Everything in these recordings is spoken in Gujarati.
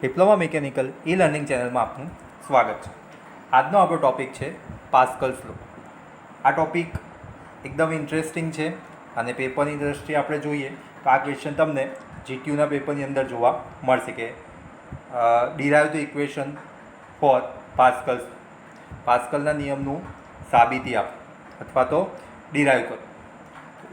ડિપ્લોમા મિકેનિકલ ઈ લર્નિંગ ચેનલમાં આપનું સ્વાગત છે. આજનો આપણો ટૉપિક છે પાસ્કલ્સ લો. આ ટૉપિક એકદમ ઇન્ટરેસ્ટિંગ છે અને પેપરની દ્રષ્ટિએ આપણે જોઈએ તો આ ક્વેશ્ચન તમને જીટીયુના પેપરની અંદર જોવા મળશે કે ડિરાઇવ ધ ઇક્વેશન ફોર પાસ્કલ્સ. પાસ્કલના નિયમનું સાબિતી આપો અથવા તો ડિરાઇવ કરો.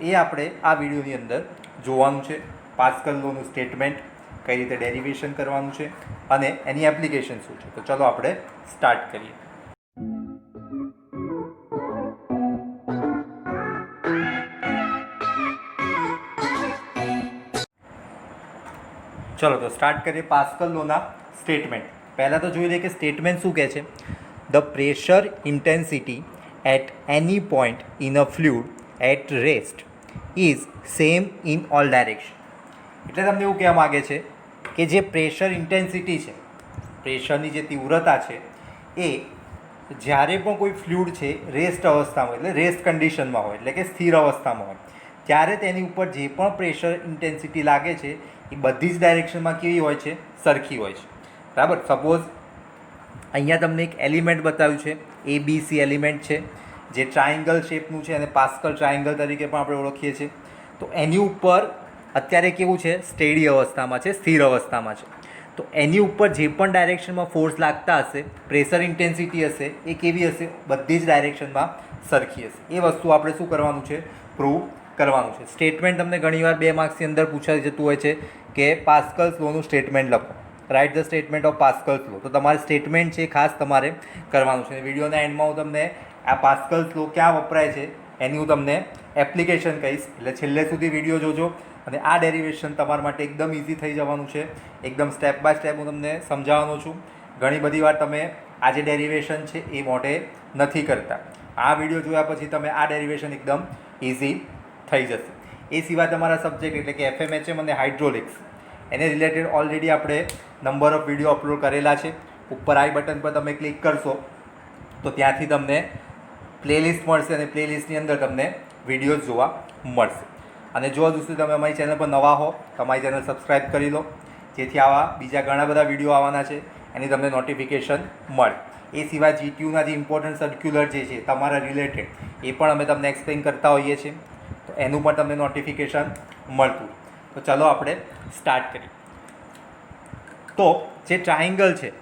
એ આપણે આ વિડીયોની અંદર જોવાનું છે. પાસ્કલ લોનું સ્ટેટમેન્ટ, કઈ રીતે ડેરિવેશન કરવાનું છે અને એની એપ્લિકેશન શું છે. તો ચલો આપણે સ્ટાર્ટ કરીએ. ચલો તો સ્ટાર્ટ કરીએ પાસ્કલ લોના સ્ટેટમેન્ટ. પહેલાં તો જોઈ લઈએ કે સ્ટેટમેન્ટ શું કહે છે. The pressure intensity at any point in a fluid at rest is same in all direction. એટલે તમને એવું કહેવા માગે છે કે જે પ્રેશર ઇન્ટેન્સિટી છે, પ્રેશરની જે તીવ્રતા છે, એ જ્યારે પણ કોઈ ફ્લુઇડ છે રેસ્ટ અવસ્થામાં, એટલે રેસ્ટ કન્ડિશનમાં હોય, એટલે કે સ્થિર અવસ્થામાં હોય, ત્યારે તેની ઉપર જે પણ પ્રેશર ઇન્ટેન્સિટી લાગે છે એ બધી જ ડાયરેક્શનમાં કેવી હોય છે? સરખી હોય છે. બરાબર. સપોઝ અહીંયા તમને એક એલિમેન્ટ બતાવ્યું છે, ABC એલિમેન્ટ છે, જે ટ્રાયંગલ શેપનું છે અને પાસ્કલ ટ્રાયંગલ તરીકે પણ આપણે ઓળખીએ છીએ. તો એની ઉપર અત્યારે કેવું છે? સ્ટેડી અવસ્થામાં છે, સ્થિર અવસ્થામાં છે. તો એની ઉપર જે પણ ડાયરેક્શનમાં ફોર્સ લાગતા હશે, પ્રેશર ઇન્ટેન્સિટી હશે, એ કેવી હશે? બધી જ ડાયરેક્શનમાં સરખી હશે. એ વસ્તુ આપણે શું કરવાનું છે? પ્રૂવ કરવાનું છે. સ્ટેટમેન્ટ તમને ઘણીવાર 2 માર્ક્સની અંદર પૂછાઈ જતું હોય છે કે પાસ્કલ્સ લોનું સ્ટેટમેન્ટ લખો, રાઇટ ધ સ્ટેટમેન્ટ ઓફ પાસ્કલ્સ લો. તો તમારે સ્ટેટમેન્ટ છે ખાસ તમારે કરવાનું છે. વિડીયોના એન્ડમાં હું તમને આ પાસ્કલ્સ લો ક્યાં વપરાય છે એની હું તમને એપ્લિકેશન કહીશ, એટલે છેલ્લે સુધી વિડીયો જોજો અને આ ડેરિવેશન તમારા માટે એકદમ ઇઝી થઈ જવાનું છે. એકદમ સ્ટેપ બાય સ્ટેપ હું તમને સમજાવવાનો છું. ઘણી બધી વાર તમે આ જે ડેરિવેશન છે એ મોઢે નથી કરતા. આ વિડીયો જોયા પછી તમે આ ડેરિવેશન એકદમ ઇઝી થઈ જશે. એ સિવાય તમારા સબ્જેક્ટ એટલે કે FMHM અને હાઇડ્રોલિક્સ, એને રિલેટેડ ઓલરેડી આપણે નંબર ઓફ વિડીયો અપલોડ કરેલા છે. ઉપર આઈ બટન પર તમે ક્લિક કરશો તો ત્યાંથી તમને પ્લેલિસ્ટ મળશે અને પ્લેલિસ્ટની અંદર તમને વિડીયોઝ જોવા મળશે. અને જો હજુ સુધી તમે અમારી ચેનલ પર નવા હો તો અમારી ચેનલ સબસ્ક્રાઈબ કરી લો, જેથી આવા બીજા ઘણા બધા વિડીયો આવવાના છે એની તમને નોટિફિકેશન મળે. એ સિવાય જીટીયુના જે ઇમ્પોર્ટન્ટ સર્ક્યુલર જે છે તમારા રિલેટેડ, એ પણ અમે તમને એક્સપ્લેન કરતા હોઈએ છીએ, તો એનું પણ તમને નોટિફિકેશન મળતું. તો ચલો આપણે સ્ટાર્ટ કરીએ. તો જે ટ્રાયંગલ છે,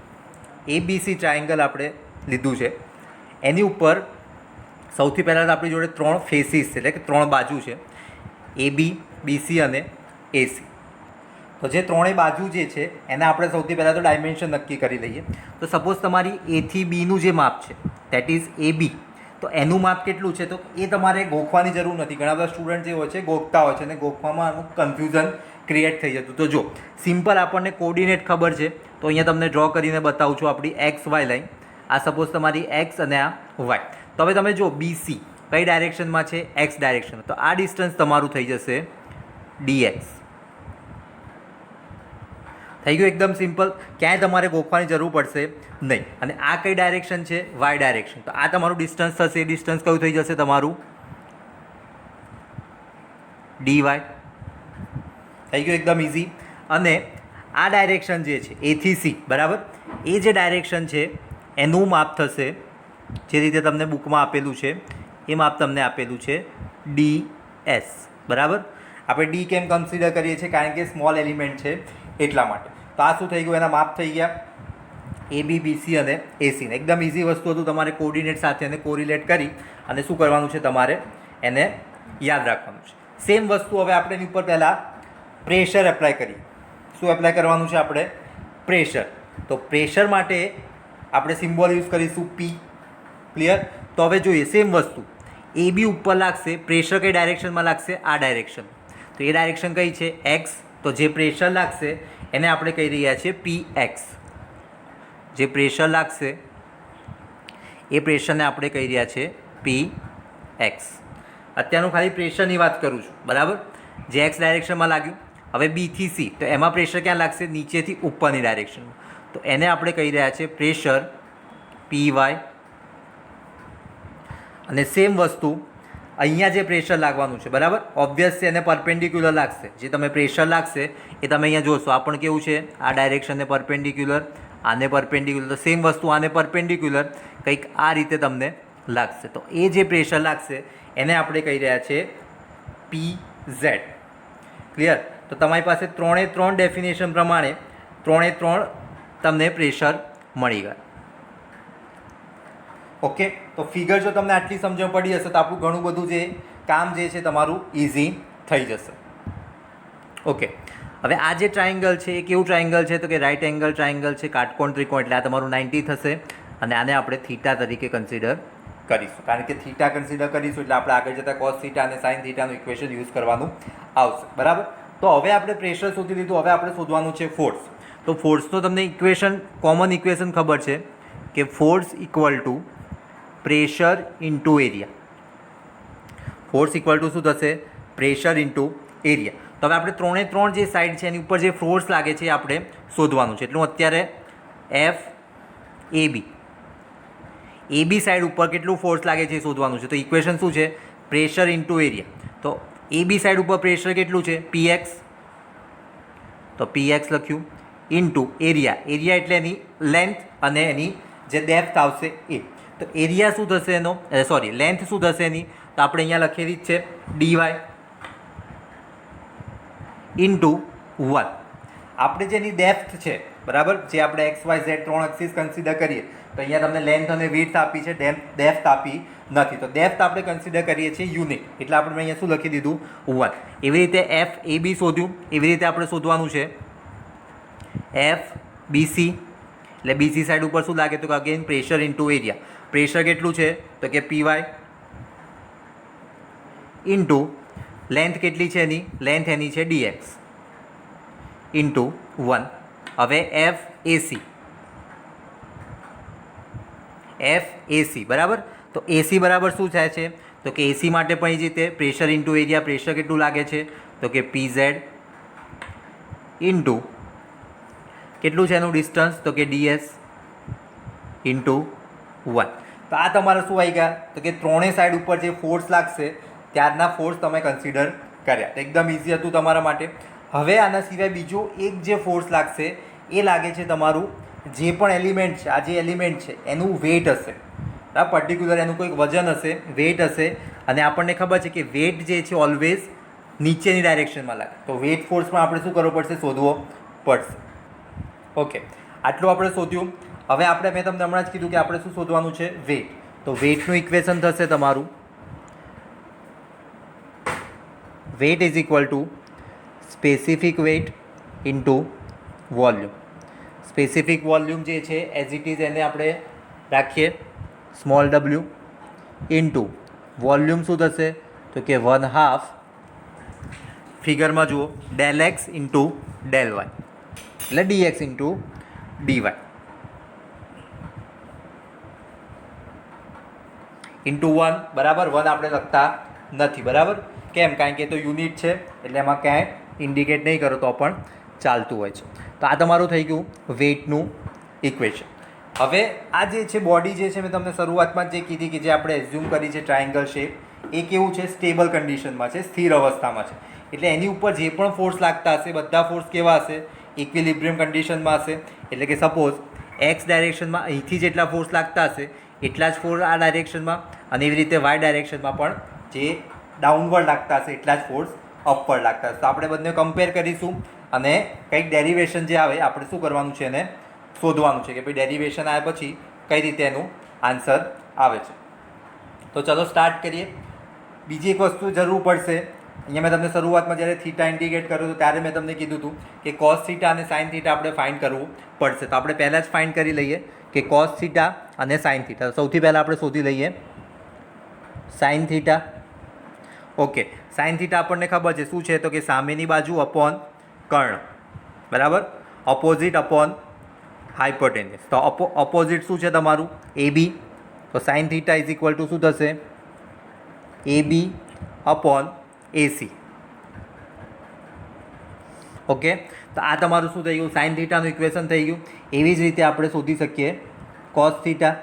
ABC ટ્રાયંગલ આપણે લીધું છે, એની ઉપર સૌથી પહેલાં તો આપણી જોડે 3 ફેસીસ છે, એટલે કે 3 બાજુ છે, AB, BC અને AC. તો જે 3 બાજુ જે છે એને આપણે સૌથી પહેલાં તો ડાયમેન્શન નક્કી કરી લઈએ. તો સપોઝ તમારી A થી Bનું જે માપ છે દેટ ઇઝ AB, તો એનું માપ કેટલું છે? તો એ તમારે ગોખવાની જરૂર નથી. ઘણા બધા સ્ટુડન્ટ જે હોય છે ગોખતા હોય છે અને ગોખવામાં અમુક કન્ફ્યુઝન ક્રિએટ થઈ જતું. તો જો સિમ્પલ આપણને કોર્ડિનેટ ખબર છે તો અહીંયા તમને ડ્રો કરીને બતાવું છું આપણી XY લાઈન. આ સપોઝ તમારી X અને આ Y. તો હવે તમે જો BC કઈ ડાયરેક્શનમાં છે? X direction. તો આ ડિસ્ટન્સ તમારું થઈ જશે DX. થઈ ગયું એકદમ સિમ્પલ. ક્યાંય તમારે ગોખવાની જરૂર પડશે નહીં. અને આ કઈ ડાયરેક્શન છે? Y direction. તો આ તમારું ડિસ્ટન્સ થશે. એ ડિસ્ટન્સ કયું થઈ જશે? તમારું DY. થઈ ગયું એકદમ ઇઝી. અને આ ડાયરેક્શન જે છે A થી C, બરાબર, એ જે ડાયરેક્શન છે એનું માપ થશે, જે રીતે તમને બુકમાં આપેલું છે એ માપ તમને આપેલું છે DS. બરાબર. આપણે D કેમ કન્સિડર કરીએ છીએ? કારણ કે સ્મોલ એલિમેન્ટ છે એટલા માટે. તો આ શું થઈ ગયું? એના માપ થઈ ગયા AB, BC અને AC. ને એકદમ ઇઝી વસ્તુ હતું. તમારે કોર્ડિનેટ સાથે એને કોરિલેટ કરી અને શું કરવાનું છે? તમારે એને યાદ રાખવાનું છે. સેમ વસ્તુ હવે આપણે એની ઉપર પહેલાં પ્રેશર એપ્લાય કરીએ. શું એપ્લાય કરવાનું છે આપણે? પ્રેશર. તો પ્રેશર માટે આપણે સિમ્બોલ યુઝ કરીશું P. ક્લિયર? તો હવે જોઈએ સેમ વસ્તુ. AB ઉપર લાગશે, પ્રેશર કઈ ડાયરેક્શનમાં લાગશે? આ ડાયરેક્શન. તો એ ડાયરેક્શન કઈ છે? X. તો જે પ્રેશર લાગશે એને આપણે કહી રહ્યા છીએ PX. જે પ્રેશર લાગશે એ પ્રેશરને આપણે કહી રહ્યા છીએ PX. અત્યારનું ખાલી પ્રેશરની વાત કરું છું, બરાબર, જે X ડાયરેક્શનમાં લાગ્યું. હવે B થી C, તો એમાં પ્રેશર ક્યાં લાગશે? નીચેથી ઉપરની ડાયરેક્શનમાં. તો એને આપણે કહી રહ્યા છીએ પ્રેશર PY. અને સેમ વસ્તુ અહીંયા જે પ્રેશર લાગવાનું છે બરાબર, ઓબ્વિયસ છે એને પરપેન્ડિક્યુલર લાગશે. જે તમે પ્રેશર લાગશે એ તમે અહીંયા જોશો. આ પણ કેવું છે, આ ડાયરેક્શનને પરપેન્ડિક્યુલર, આને પરપેન્ડિક્યુલર, તો સેમ વસ્તુ આને પરપેન્ડિક્યુલર કંઈક આ રીતે તમને લાગશે. તો એ જે પ્રેશર લાગશે એને આપણે કહી રહ્યા છીએ PZ. ક્લિયર? તો તમારી પાસે 3 ડેફિનેશન પ્રમાણે 3 તમને પ્રેશર મળી ગયા. ઓકે, તો ફિગર જો તમને આટલી સમજણ પડી હશે તો આપણું ઘણું બધું જે કામ જે છે તમારું ઇઝી થઈ જશે. ઓકે, હવે આ જે ટ્રાયંગલ છે એ કેવું ટ્રાયંગલ છે? તો કે રાઇટ એંગલ ટ્રાયંગલ છે, કાટકોણ ત્રિકોણ, એટલે આ તમારું 90 થશે અને આને આપણે થીટા તરીકે કન્સિડર કરીશું. કારણ કે થીટા કન્સિડર કરીશું એટલે આપણે આગળ જતાં કોસ થીટા અને સાઇન થીટાનું ઇક્વેશન યુઝ કરવાનું આવશે. બરાબર? તો હવે આપણે પ્રેશર શોધી લીધું, હવે આપણે શોધવાનું છે ફોર્સ. તો ફોર્સનો તમને ઇક્વેશન, કોમન ઇક્વેશન ખબર છે કે force equal to pressure into area. Force equal to શું થશે? Pressure into area. તો હવે આપણે 3 જે સાઈડ છે એની ઉપર જે ફોર્સ લાગે છે એ આપણે શોધવાનું છે. એટલે હું અત્યારે AB સાઈડ ઉપર કેટલું ફોર્સ લાગે છે એ શોધવાનું છે. તો ઇક્વેશન શું છે? Pressure into area. તો AB સાઈડ ઉપર પ્રેશર કેટલું છે? PX. તો PX લખ્યું ઇન્ટુ એરિયા. એરિયા એટલે એની લેન્થ અને એની જે ડેપ્થ આવશે એ. તો એરિયા શું થશે એનો, સોરી લેન્થ શું થશે એની? તો આપણે અહીંયા લખેલી જ છે dy ઇન્ટુ 1. આપણે જેની ડેપ્થ છે બરાબર, જે આપણે XYZ 3 એક્સિસ કન્સિડર કરીએ તો અહીંયા તમને લેન્થ અને વિડ્થ આપી છે, ડેપ્થ આપી નથી. તો ડેપ્થ આપણે કન્સિડર કરીએ છીએ યુનિટ, એટલે આપણે અહીંયા શું લખી દીધું? 1. એવી રીતે FAB શોધ્યું, એવી રીતે આપણે શોધવાનું છે FBC. એટલે BC સાઈડ ઉપર શું લાગે? તો કે again pressure into area. Pressure કેટલું છે? તો કે PY ઇન્ટુ લેન્થ કેટલી છે એની? લેન્થ એની છે DX ઇન્ટુ 1. હવે FAC બરાબર. તો AC બરાબર શું થાય છે? તો કે AC માટે પણ એ જ રીતે પ્રેશર ઇન્ટુ એરિયા. પ્રેશર કેટલું લાગે છે? તો કે PZ ઇન્ટુ કેટલું છે એનું ડિસ્ટન્સ? તો કે DS ઇન્ટુ 1. તો આ તમારે શું આવી ગયા? તો કે 3 સાઈડ ઉપર જે ફોર્સ લાગશે ત્યારના ફોર્સ તમે કન્સિડર કર્યા. તો એકદમ ઇઝી હતું તમારા માટે. હવે આના સિવાય બીજો એક જે ફોર્સ લાગશે એ લાગે છે તમારું જે પણ એલિમેન્ટ છે, આ જે એલિમેન્ટ છે એનું વેઇટ હશે, પર્ટિક્યુલર એનું કોઈક વજન હશે, વેઇટ હશે. અને આપણને ખબર છે કે વેઇટ જે છે ઓલવેઝ નીચેની ડાયરેક્શનમાં લાગે. તો વેઇટ ફોર્સમાં આપણે શું કરવો પડશે? શોધવો પડશે. ઓકે, આટલું આપણે શોધ્યું. હવે મેં તમને હમણાં જ કીધું કે આપણે શું શોધવાનું છે? વેઇટ. તો વેઇટનું ઇક્વેશન થશે તમારું weight is equal to specific weight into volume. Specific volume જે છે એઝ ઇટ ઇઝ એને આપણે રાખીએ સ્મોલ w ઇન્ટુ વોલ્યુમ શું થશે? તો કે 1/2 ફિગરમાં જુઓ del x into del y, એટલે dx ઇન્ટુ dy ઇન્ટુ 1 બરાબર. 1 આપણે લખતા નથી બરાબર. કેમ? કારણ કે એ તો યુનિટ છે એટલે એમાં ક્યાંય ઇન્ડિકેટ નહીં કરો તો પણ ચાલતું હોય છે. તો આ તમારું થઈ ગયું વેઇટનું ઇક્વેશન. હવે આ જે છે બોડી જે છે મેં તમને શરૂઆતમાં જ જે કીધી કે જે આપણે એઝ્યુમ કરી છે ટ્રાયંગલ શેપ, એ કેવું છે? સ્ટેબલ કન્ડિશનમાં છે, સ્થિર અવસ્થામાં છે. એટલે એની ઉપર જે પણ ફોર્સ લાગતા હશે બધા ફોર્સ કેવા હશે? ઇક્વિલિબ્રિયમ કન્ડિશનમાં હશે. એટલે કે સપોઝ એક્સ ડાયરેક્શનમાં અહીંથી જેટલા ફોર્સ લાગતા હશે એટલા જ ફોર્સ આ ડાયરેક્શનમાં, અને એવી રીતે વાય ડાયરેક્શનમાં પણ જે ડાઉનવર્ડ લાગતા હશે એટલા જ ફોર્સ અપવર્ડ લાગતા હશે. તો આપણે બંને કમ્પેર કરીશું અને કંઈક ડેરિવેશન જે આવે આપણે શું કરવાનું છે? એને શોધવાનું છે કે ભાઈ ડેરિવેશન આવ્યા પછી કઈ રીતે એનું આન્સર આવે છે. તો ચલો સ્ટાર્ટ કરીએ. બીજી એક વસ્તુ જરૂર પડશે. અહીંયા મેં તમને શરૂઆતમાં જ્યારે થીટા ઇન્ડિકેટ કર્યું હતું ત્યારે મેં તમને કીધું હતું કે કોસ થીટા અને સાઇન થીટા આપણે ફાઇન્ડ કરવું પડશે. તો આપણે પહેલાં જ ફાઇન્ડ કરી લઈએ કે કોસ થીટા અને સાઇન થીટા. સૌથી પહેલાં આપણે શોધી લઈએ sine theta. Okay, sine theta આપણને ખબર છે શું છે? તો કે સામેની બાજુ અપોન કર્ણ બરાબર, ઓપોઝિટ અપોન હાઇપોટેન્યસ. તો ઓપોઝિટ શું છે તમારું? AB. તો sine theta is equal two શું થશે? AB upon AC. ઓકે, તો આ તમારું શું થઈ ગયું? સાઇન થીટાનું ઇક્વેશન થઈ ગયું. એવી જ રીતે આપણે શોધી શકીએ કોસ થીટા.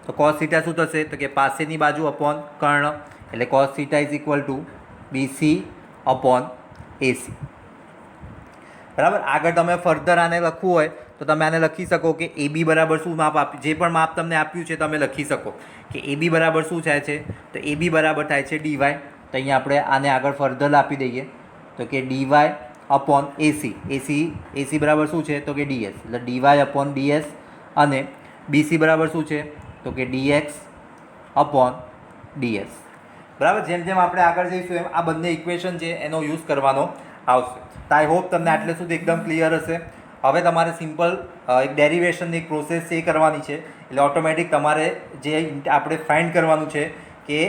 તો કોસ થીટા શું થશે? તો કે પાસેની બાજુ અપોન કર્ણ, એટલે cos theta is equal two BC upon AC. બરાબર. આગળ તમે ફર્ધર આને લખવું હોય તો તમે આને લખી શકો કે AB બરાબર શું માપ આપ્યું, જે પણ માપ તમને આપ્યું છે તમે લખી શકો કે AB બરાબર શું થાય છે, તો AB બરાબર થાય છે dy. તો અહીંયા આપણે આને આગળ ફર્ધર આપી દઈએ તો કે dy અપોન AC બરાબર શું છે તો કે ds, એટલે dy અપોન ds, અને BC બરાબર શું છે તો કે dx અપોન ds. બરાબર. જેમ જેમ આપણે આગળ જઈશું એમ આ બંને ઇક્વેશન છે એનો યુઝ કરવાનો આવશે. તો આઈ હોપ તમને આટલે સુધી એકદમ ક્લિયર હશે. હવે તમારે સિમ્પલ એક ડેરિવેશનની એક પ્રોસેસ છે એ કરવાની છે, એટલે ઓટોમેટિક તમારે જે આપણે ફાઇન્ડ કરવાનું છે કે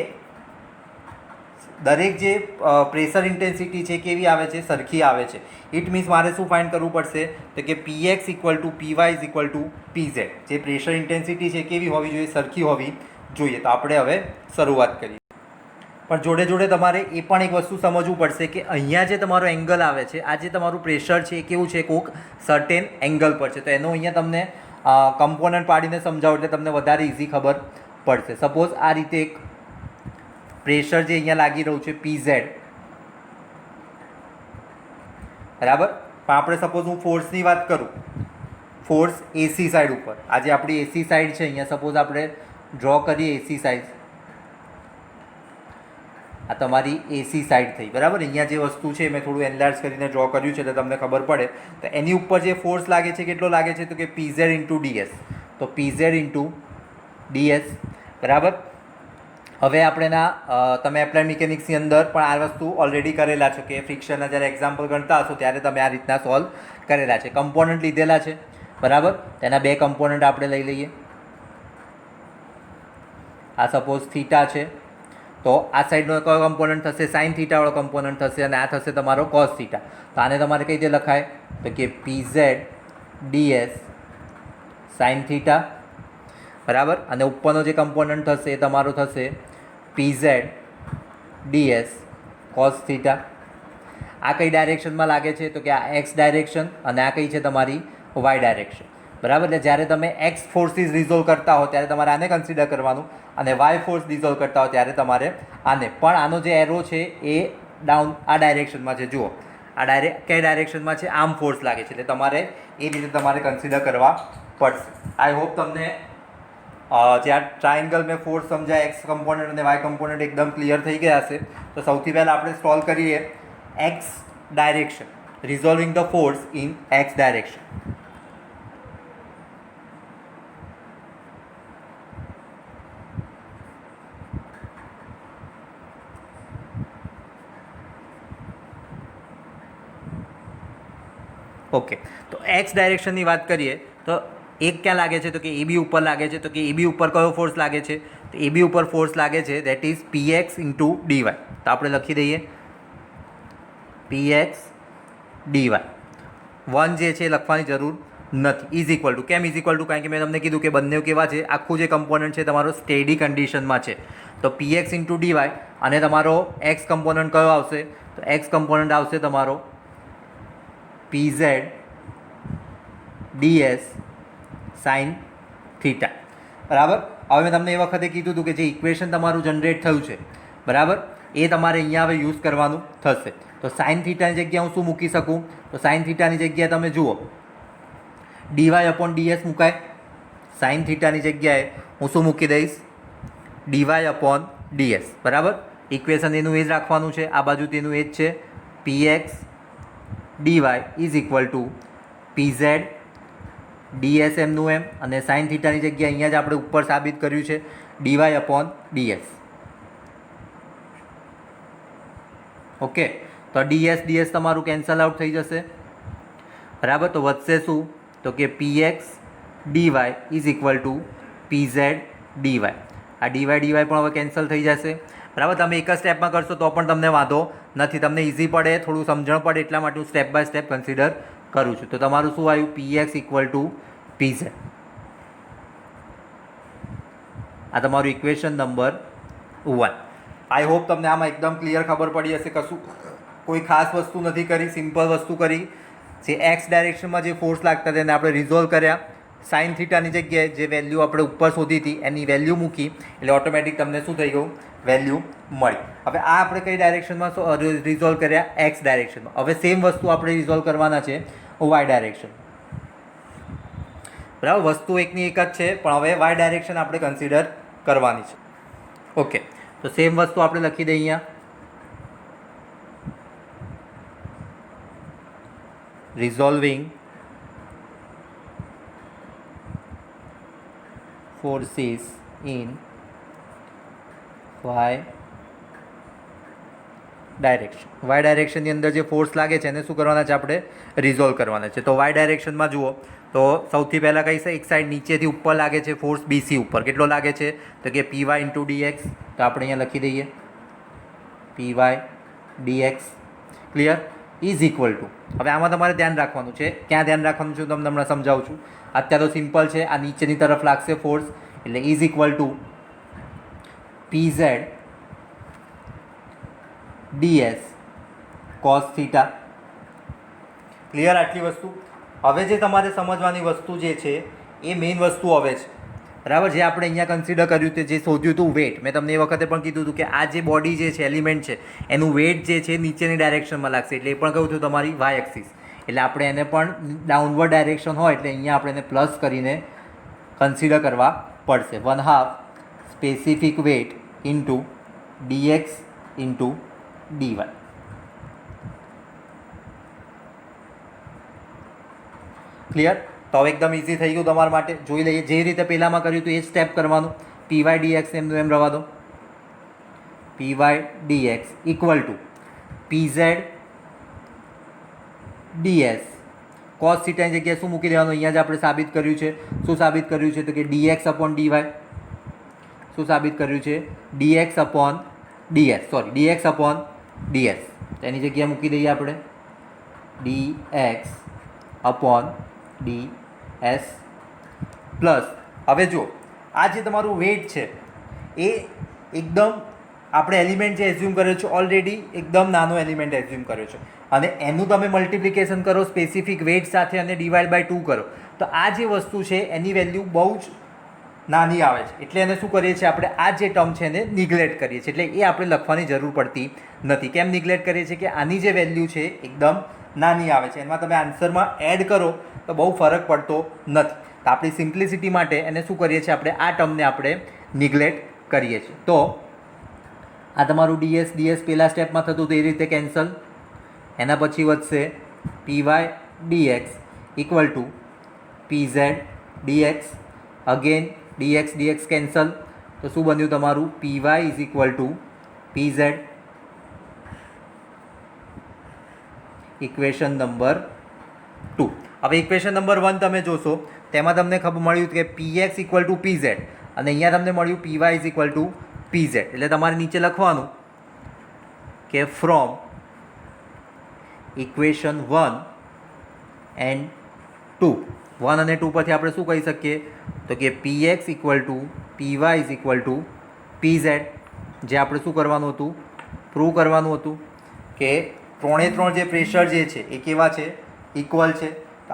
દરેક જે પ્રેશર ઇન્ટેન્સિટી છે કેવી આવે છે, સરખી આવે છે. ઇટ મીન્સ મારે શું ફાઇન્ડ કરવું પડશે તો કે PX equal to PY is equal two PZ. જે પ્રેશર ઇન્ટેન્સિટી છે કેવી હોવી જોઈએ, સરખી હોવી જોઈએ. તો આપણે હવે શરૂઆત કરીએ. પણ જોડે જોડે તમારે એ પણ એક વસ્તુ સમજવું પડશે કે અહીંયા જે તમારો એંગલ આવે છે, આ જે તમારું પ્રેશર છે એ કેવું છે, કોઈક સર્ટેન એંગલ પર છે. તો એનો અહીંયા તમને કમ્પોનન્ટ પાડીને સમજાવો એટલે તમને વધારે ઇઝી ખબર પડશે. સપોઝ આ રીતે એક પ્રેશર જે અહીંયા લાગી રહ્યું છે PZ, બરાબર. પણ આપણે સપોઝ હું ફોર્સની વાત કરું, ફોર્સ AC સાઈડ ઉપર, આ જે આપણી AC સાઈડ છે અહીંયા સપોઝ આપણે ડ્રો કરીએ AC સાઈડ, આ તમારી AC સાઈડ થઈ, બરાબર. અહીંયા જે વસ્તુ છે મેં થોડું એનલાર્જ કરીને ડ્રો કર્યું છે એટલે તમને ખબર પડે. તો એની ઉપર જે ફોર્સ લાગે છે કેટલો લાગે છે તો કે PZ ઇન્ટુ DS. તો PZ ઇન્ટુ DS, બરાબર. હવે આપણે તમે એપ્લાઇડ મિકેનિક્સની અંદર પણ આ વસ્તુ ઓલરેડી કરેલા છે કે ફ્રિક્શનના જ્યારે એક્ઝામ્પલ ગણતા હશો ત્યારે તમે આ રીતના સોલ્વ કરેલા છે. કમ્પોનન્ટ લીધેલા છે, બરાબર. તેના બે કમ્પોનન્ટ આપણે લઈ લઈએ. આ સપોઝ થીટા છે તો આ સાઈડનો કયો કમ્પોનન્ટ થશે, સાઇન થીટાવાળો કમ્પોનન્ટ થશે, અને આ થશે તમારો કોસ થીટા. તો આને તમારે કઈ રીતે લખાય તો કે PZ DS સાઇન થીટા, બરાબર. અને ઉપરનો જે કમ્પોનન્ટ થશે એ તમારો થશે PZ DS કોસ થીટા. આ કઈ ડાયરેક્શનમાં લાગે છે તો કે આ એક્સ ડાયરેક્શન, અને આ કઈ છે તમારી વાય ડાયરેક્શન, બરાબર. એટલે જ્યારે તમે એક્સ ફોર્સીસ રિઝોલ્વ કરતા હો ત્યારે તમારે આને કન્સિડર કરવાનું, અને વાય ફોર્સ રિઝોલ્વ કરતા હો ત્યારે તમારે આને. પણ આનો જે એરો છે એ ડાઉન આ ડાયરેક્શનમાં છે. જુઓ આ કઈ ડાયરેક્શનમાં છે, આમ ફોર્સ લાગે છે, એટલે તમારે એ રીતે તમારે કન્સિડર કરવા પડશે. આઈ હોપ તમને જે આ ટ્રાયંગલ મેં ફોર્સ સમજાય, એક્સ કમ્પોનન્ટ અને વાય કમ્પોનન્ટ એકદમ ક્લિયર થઈ ગયા હશે. તો સૌથી પહેલાં આપણે સોલ્વ કરીએ X direction, resolving the force in X direction. Okay, તો એક્સ ડાયરેક્શનની વાત કરીએ તો એક ક્યાં લાગે છે તો કે AB ઉપર લાગે છે. તો કે AB ઉપર કયો ફોર્સ લાગે છે તો AB ઉપર ફોર્સ લાગે છે that is PX into DY. તો આપણે લખી દઈએ PX DY. 1 જે છે લખવાની જરૂર નથી. ઇઝ ઇક્વલ ટુ, કેમ ઇઝ ઇક્વલ ટુ, કારણ કે મેં તમને કીધું કે બંને કેવા છે, આખું જે કમ્પોનન્ટ છે તમારો સ્ટેડી કન્ડિશનમાં છે. તો PX ઇન્ટુ DY, અને તમારો એક્સ કમ્પોનન્ટ કયો આવશે તો એક્સ કમ્પોનન્ટ આવશે તમારો PZ DS સાઇન થીટા, બરાબર. હવે મેં તમને એ વખતે કીધું હતું કે જે ઇક્વેશન તમારું જનરેટ થયું છે, બરાબર, એ તમારે અહીંયા હવે યુઝ કરવાનું થશે. તો સાઇન થીટાની જગ્યાએ હું શું મૂકી શકું તો સાઇન થીટાની જગ્યાએ તમે જુઓ dy અપોન ds મુકાય. સાઇન થીટાની જગ્યાએ હું શું મૂકી દઈશ dy અપોન ds, બરાબર. ઇક્વેશન એનું એ જ રાખવાનું છે, આ બાજુ તેનું એ જ છે. PX dy is equal two PZ DS એમનું એમ, અને સાઇન થીટાની જગ્યાએ અહીંયા જ આપણે ઉપર સાબિત કર્યું છે dy અપોન ds. ઓકે, તો DS તમારું કેન્સલ આઉટ થઈ જશે, બરાબર. તો વધશે શું તો કે PX dy is equal two PZ dy. આ dy પણ હવે કેન્સલ થઈ જશે, બરાબર. તમે એક જ સ્ટેપમાં કરશો તો પણ તમને વાંધો નથી, તમને ઇઝી પડે, થોડું સમજણ પડે એટલા માટે હું સ્ટેપ બાય સ્ટેપ કન્સિડર કરું છું. તો તમારું શું આવ્યું PX ઇક્વલ ટુ PZ. આ તમારું ઇક્વેશન નંબર 1. આઈ હોપ તમને આમાં એકદમ ક્લિયર ખબર પડી હશે. કશું કોઈ ખાસ વસ્તુ નથી કરી, સિમ્પલ વસ્તુ કરી. જે એક્સ ડાયરેક્શનમાં જે ફોર્સ લાગતા તેને આપણે રિઝોલ્વ કર્યા, સાઇન થીટાની જગ્યાએ જે વેલ્યુ આપણે ઉપર શોધી હતી એની વેલ્યુ મૂકી એટલે ઓટોમેટિક તમને શું થઈ ગયું, વેલ્યુ મળી. હવે આ આપણે કઈ ડાયરેક્શનમાં રિઝોલ્વ કર્યા, એક્સ ડાયરેક્શનમાં. હવે સેમ વસ્તુ આપણે રિઝોલ્વ કરવાના છે વાય ડાયરેક્શન. બરાબર, વસ્તુ એકની એક જ છે પણ હવે વાય ડાયરેક્શન આપણે કન્સિડર કરવાની છે. ઓકે, તો સેમ વસ્તુ આપણે લખી દઈએ અહીંયા. Resolving forces in y direction. Y ડાયરેક્શનની અંદર જે ફોર્સ લાગે છે એને શું કરવાના છે, આપણે રિઝોલ્વ કરવાના છે. તો વાય ડાયરેક્શનમાં જુઓ તો સૌથી પહેલાં કઈ છે, એક સાઈડ નીચેથી ઉપર લાગે છે ફોર્સ BC ઉપર. કેટલો લાગે છે તો કે PY × DX. તો આપણે અહીંયા લખી દઈએ PY DX. Clear? Is equal two, હવે આમાં તમારે ધ્યાન રાખવાનું છે. ક્યાં ધ્યાન રાખવાનું છે તમને હમણાં સમજાવું છું. અત્યારે તો સિમ્પલ છે, આ નીચેની તરફ લાગશે ફોર્સ એટલે is equal two PZ DS cos theta. Clear આટલી વસ્તુ? હવે જે તમારે સમજવાની વસ્તુ જે છે એ મેઇન વસ્તુ હવે છે. બરાબર, જે આપણે અહીંયા કન્સિડર કર્યું તે જે શોધ્યું હતું વેટ, મેં તમને એ વખતે પણ કીધું હતું કે આ જે બોડી જે છે એલિમેન્ટ છે એનું વેટ જે છે નીચેની ડાયરેક્શનમાં લાગશે એટલે એ પણ કહું છું તમારી વાય એક્સિસ. એટલે આપણે એને પણ ડાઉનવર્ડ ડાયરેક્શન હોય એટલે અહીંયા આપણે એને પ્લસ કરીને કન્સિડર કરવા પડશે. 1/2 specific weight into DX into DY. Clear? તો હવે એકદમ ઇઝી થઈ ગયું તમારા માટે. જોઈ લઈએ, જે રીતે પહેલાંમાં કર્યું હતું એ જ સ્ટેપ કરવાનું. PY DX એમનું એમ રવા દો. PY DX equal to PZ DS cos થીટાની જગ્યાએ શું મૂકી દેવાનું, અહીંયા જ આપણે સાબિત કર્યું છે. શું સાબિત કર્યું છે તો કે DX upon DY. શું સાબિત કર્યું છે? DX upon DS, sorry DX upon DS. એની જગ્યાએ મૂકી દઈએ આપણે DX upon DS પ્લસ. હવે જો આ જે તમારું વેટ છે એ એકદમ આપણે એલિમેન્ટ જે એઝ્યુમ કર્યો છે ઓલરેડી એકદમ નાનો એલિમેન્ટ એઝ્યુમ કર્યો છે અને એનું તમે મલ્ટિપ્લિકેશન કરો સ્પેસિફિક વેટ સાથે અને ડિવાઈડ બાય 2 કરો તો આ જે વસ્તુ છે એની વેલ્યુ બહુ જ નાની આવે છે. એટલે એને શું કરીએ છીએ આપણે, આ જે ટર્મ છે એને નિગ્લેક્ટ કરીએ છીએ. એટલે એ આપણે લખવાની જરૂર પડતી નથી. કેમ નિગ્લેક્ટ કરીએ છીએ કે આની જે વેલ્યુ છે એકદમ નાની આવે છે, એમાં તમે આન્સરમાં એડ કરો તો બહુ ફરક પડતો નથી. તો આપણી સિમ્પ્લિસિટી માટે એને શું કરીએ છીએ આપણે, આ ટર્મને આપણે નિગ્લેક્ટ કરીએ છીએ. તો આ તમારું DS પહેલા સ્ટેપમાં થતું તો એ રીતે કેન્સલ. એના પછી વધશે PY DX equal to PZ DX. Again DX cancel. તો શું બન્યું તમારું, PY is equal two PZ. Equation number 2. હવે ઇક્વેશન નંબર 1 તમે જોશો તેમાં તમને ખબર મળ્યું કે PX ઇક્વલ ટુ PZ અને અહીંયા તમને મળ્યું PY is equal two PZ. એટલે તમારે નીચે લખવાનું કે ફ્રોમ ઇક્વેશન 1 એન્ડ 2, 1 અને 2 પરથી આપણે શું કહી શકીએ તો કે PX equal to PY is equal two PZ. જે આપણે શું કરવાનું હતું, પ્રૂવ કરવાનું હતું કે 3 જે પ્રેશર જે છે એ કેવા છે, ઇક્વલ છે.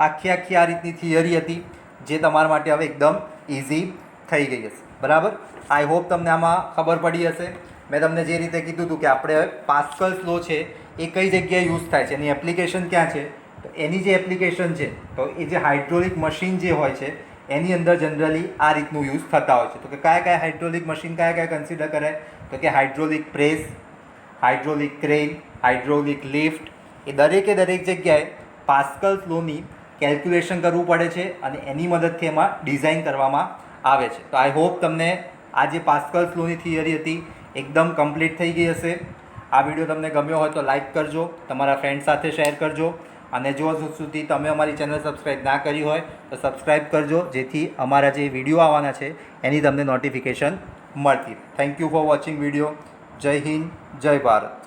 આખી આ રીતની થિયરી હતી જે તમારા માટે હવે એકદમ ઇઝી થઈ ગઈ હશે. બરાબર, આઈ હોપ તમને આમાં ખબર પડી હશે. મેં તમને જે રીતે કીધું હતું કે આપણે પાસ્કલ્સ લો છે એ કઈ જગ્યાએ યુઝ થાય છે, એની એપ્લિકેશન ક્યાં છે. તો એની જે એપ્લિકેશન છે તો એ જે હાઇડ્રોલિક મશીન જે હોય છે એની અંદર જનરલી આ રીતનું યુઝ થતા હોય છે. તો કે કયા હાઇડ્રોલિક મશીન કયા કન્સિડર કરાય તો કે hydraulic press, hydraulic crane, hydraulic lift. એ દરેકે દરેક જગ્યાએ પાસ્કલ્સ લોની કેલ્ક્યુલેશન કરવું પડે છે અને એની મદદથી એમાં ડિઝાઇન કરવામાં આવે છે. તો આઈ હોપ તમને આ જે પાસ્કલ્સ લોની થિયરી હતી એકદમ કમ્પ્લીટ થઈ ગઈ હશે. આ વિડીયો તમને ગમ્યો હોય તો લાઇક કરજો, તમારા ફ્રેન્ડ સાથે શેર કરજો અને જો સુધી તમે અમારી ચેનલ સબસ્ક્રાઈબ ના કરી હોય તો સબસ્ક્રાઈબ કરજો જેથી અમારા જે વિડીયો આવવાના છે એની તમને નોટિફિકેશન મળતી. Thank you for watching video. જય હિન્દ, જય ભારત.